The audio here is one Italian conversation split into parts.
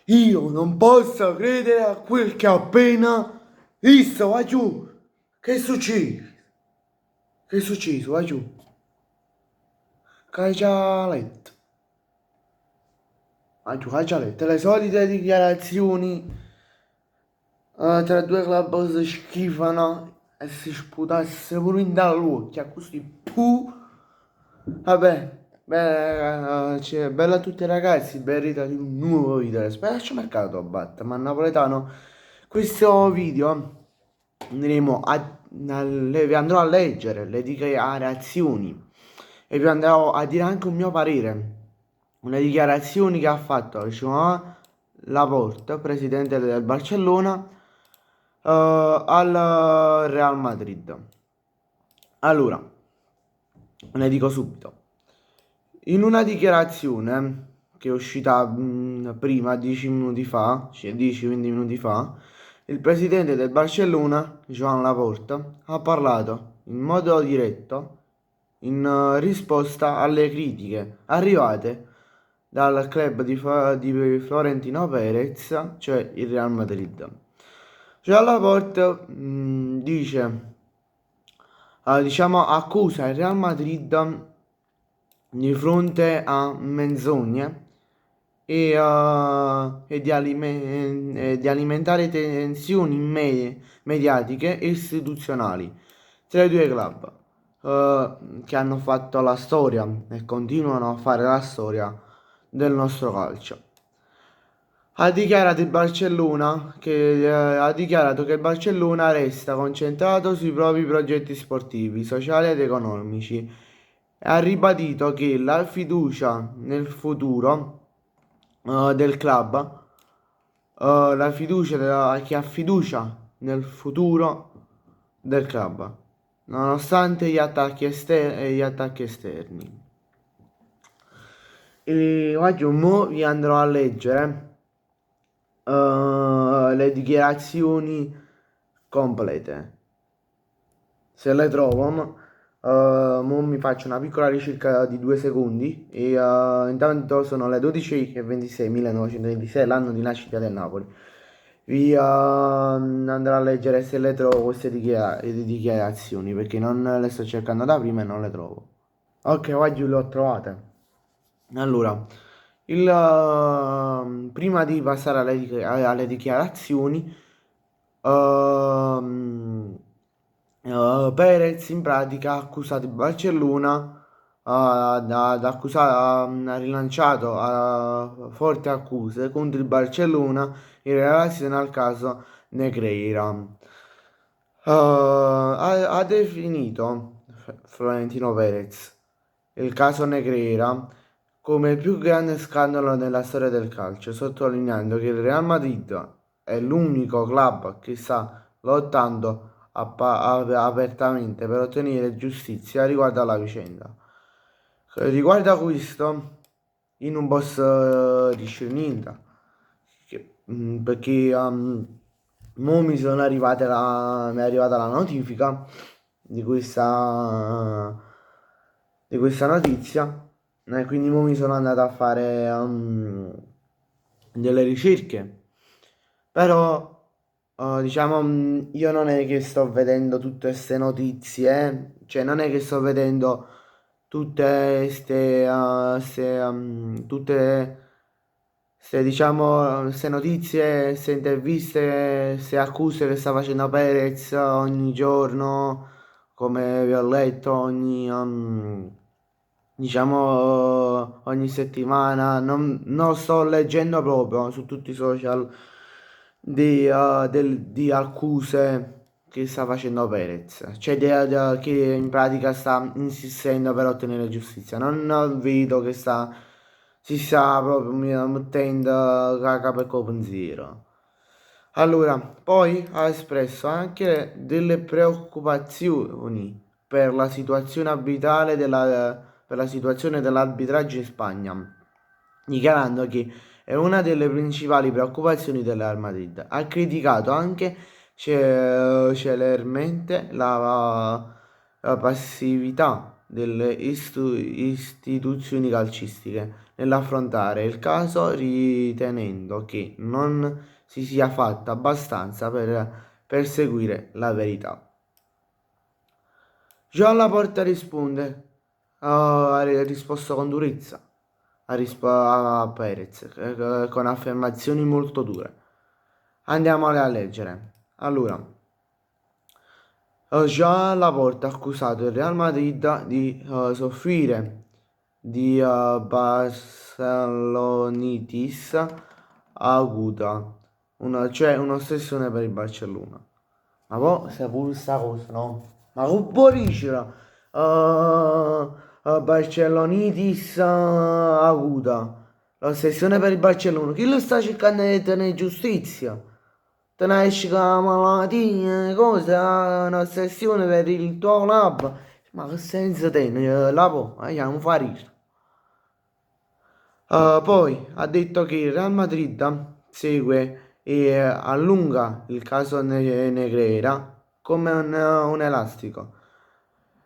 Io non posso credere a quel che ho appena visto, va giù. Che è successo? Che è successo, va giù? Che hai già letto? Va giù, hai già letto le solite dichiarazioni tra due club si schifano e si sputasse pure in dall'occhio, così, puh. Vabbè, beh, bella a tutti i ragazzi, merita di un nuovo video. Spero ci mercato batte, ma napoletano, questo video vi andrò a leggere le dichiarazioni e vi andrò a dire anche un mio parere. Le dichiarazioni che ha fatto Joan Laporta, presidente del Barcellona, al Real Madrid. Allora, ne dico subito. In una dichiarazione che è uscita prima, 10 minuti fa, cioè 10-20 minuti fa, il presidente del Barcellona, Joan Laporta, ha parlato in modo diretto in risposta alle critiche arrivate dal club di Florentino Perez, cioè il Real Madrid. Joan Laporta dice, diciamo, accusa il Real Madrid di fronte a menzogne e di alimentare tensioni mediatiche e istituzionali tra i due club che hanno fatto la storia e continuano a fare la storia del nostro calcio. Ha dichiarato che il Barcellona resta concentrato sui propri progetti sportivi, sociali ed economici e ha ribadito che la fiducia nel futuro del club, che ha fiducia nel futuro del club, nonostante gli attacchi esterni. E oggi mo vi andrò a leggere le dichiarazioni complete. Se le trovo, mo mi faccio una piccola ricerca di 2 secondi e intanto sono le 12:26, 1926, l'anno di nascita del Napoli. Vi andrò a leggere se le trovo queste dichiarazioni perché non le sto cercando da prima e non le trovo. Ok, oggi le ho trovate. Allora, prima di passare alle dichiarazioni, ehm, Perez in pratica ha accusato il Barcellona, ha rilanciato forti accuse contro il Barcellona in relazione al caso Negreira. Ha definito Florentino Perez il caso Negreira come il più grande scandalo nella storia del calcio, sottolineando che il Real Madrid è l'unico club che sta lottando apertamente per ottenere giustizia riguardo alla vicenda. Riguardo a questo, io non posso dire niente, perché mo mi è arrivata la notifica di questa notizia, e quindi mo mi sono andato a fare delle ricerche. Però, diciamo, io non è che sto vedendo tutte queste notizie, cioè non è che sto vedendo tutte queste, diciamo, queste notizie, queste interviste, queste accuse che sta facendo Perez ogni giorno, come vi ho letto, diciamo, ogni settimana. Non sto leggendo proprio su tutti i social di accuse che sta facendo Perez, cioè che in pratica sta insistendo per ottenere giustizia. Non vedo che si sta proprio mettendo capo e pensiero. Allora, poi ha espresso anche delle preoccupazioni per la situazione arbitrale per la situazione dell'arbitraggio in Spagna, dichiarando che è una delle principali preoccupazioni del Real Madrid. Ha criticato anche celermente la passività delle istituzioni calcistiche nell'affrontare il caso, ritenendo che non si sia fatto abbastanza per perseguire la verità. Joan Laporta risponde, ha risposto con durezza a Perez, con affermazioni molto dure. Andiamole a leggere. Allora, Joan Laporta ha accusato il Real Madrid di soffrire di Barcelonitis acuta, cioè un'ossessione per il Barcellona. Ma poi se pure sta cosa, no? Ma con Boricera, Barcellonitis acuta, l'ossessione per il Barcellona, chi lo sta cercando di tenere giustizia? Te ne esci con la malattia, cosa, un'ossessione per il tuo club. Ma che senso tiene? La può, andiamo a fare. Poi ha detto che il Real Madrid segue e allunga il caso Negreira come un elastico,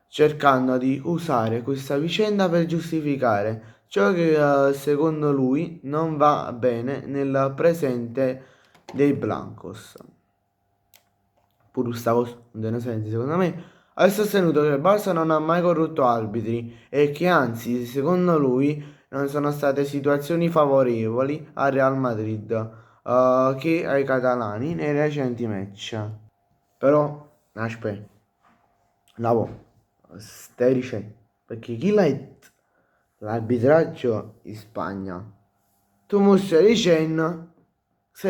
cercando di usare questa vicenda per giustificare ciò che secondo lui non va bene nel presente dei Blancos. Pure sta cosa non tiene senso secondo me. Ha sostenuto che il Barça non ha mai corrotto arbitri e che anzi, secondo lui, non sono state situazioni favorevoli al Real Madrid che ai catalani nei recenti match. Però, aspetta, stai dicendo, perché chi l'ha detto? L'arbitraggio in Spagna. Tu mi stai dicendo che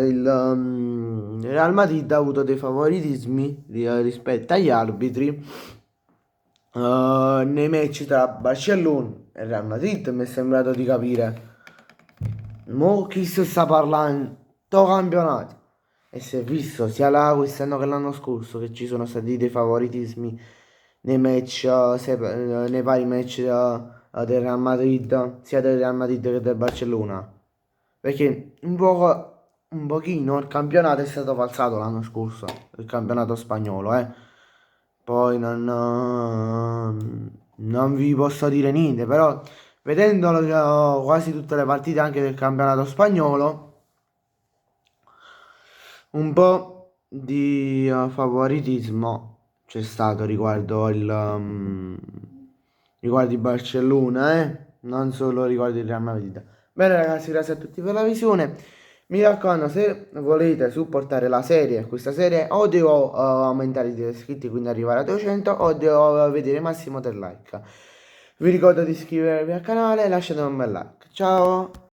il Real Madrid ha avuto dei favoritismi rispetto agli arbitri nei match tra Barcellona e Real Madrid, mi è sembrato di capire. Mo chi si sta parlando? Sto campionato. E si è visto sia quest'anno che l'anno scorso che ci sono stati dei favoritismi nei match, nei vari match del Real Madrid, sia del Real Madrid che del Barcellona. Perché un pochino il campionato è stato falsato l'anno scorso, il campionato spagnolo, eh. Poi non vi posso dire niente, però vedendo quasi tutte le partite anche del campionato spagnolo, un po' di favoritismo c'è stato riguardo il Barcellona, non solo riguardo il Real Madrid. Bene ragazzi, grazie a tutti per la visione. Mi raccomando, se volete supportare la serie, questa serie, o devo aumentare gli iscritti, quindi arrivare a 200, o devo vedere il massimo del like. Vi ricordo di iscrivervi al canale e lasciate un bel like. Ciao!